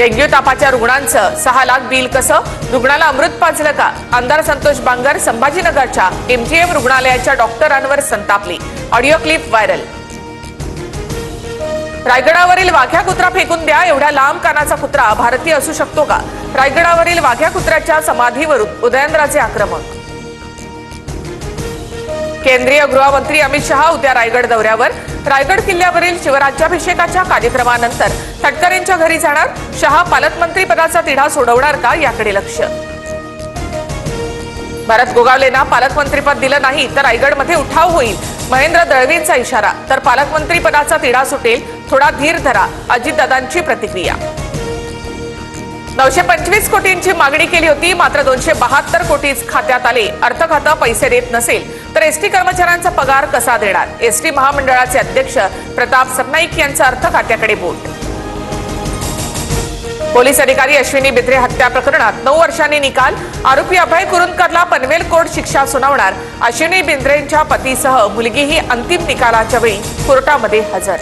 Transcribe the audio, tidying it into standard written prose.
Dengue तापाच्या रुग्णांचं 6 lakh bill कसं? रुग्णाला अमृत पाजलं का? आमदार संतोष बांगर संभाजीनगरच्या MGM रुग्णालयाच्या डॉक्टरांवर संतापली. Audio clip viral. रायगडावरील वाघ्या कुत्रा फेकून द्या. एवढ्या लांब कानाचा कुत्रा भारतीय असू शकतो का? रायगडावरील वाघ्या कुत्र्याच्या समाधीवरून उदयनराजे आक्रमक. केंद्रीय गृहमंत्री अमित शहा उद्या रायगड दौऱ्यावर. रायगड किल्ल्यावरील शिवराज्याभिषेकाच्या कार्यक्रमानंतर तटकरेंच्या घरी जाणार. शहा पालकमंत्री पदाचा तिढा सोडवणार का याकडे लक्ष. भरत गोगावलेंना पालकमंत्रीपद दिलं नाही तर रायगडमध्ये उठाव होईल. महेंद्र दळवींचा इशारा. तर पालकमंत्री पदाचा तिढा सुटेल. थोडा धीर धरा. अजितदादांची प्रतिक्रिया. 925 कोटींची मागणी केली होती, मात्र 272 कोटीच खात्यात आले. अर्थ खातं पैसे देत नसेल तर एसटी कर्मचाऱ्यांचा पगार कसा देणार? एसटी महामंडळाचे अध्यक्ष प्रताप सरनाईक यांचा अर्थ खात्याकडे बोट. पोलीस अधिकारी अश्विनी बिद्रे हत्या प्रकरणात 9 वर्षांनी निकाल. आरोपी अभय कुरुंदकरला पनवेल कोर्ट शिक्षा सुनावणार. अश्विनी बिद्रेंच्या पतीसह मुलगीही अंतिम निकालाच्या वेळी कोर्टामध्ये हजर.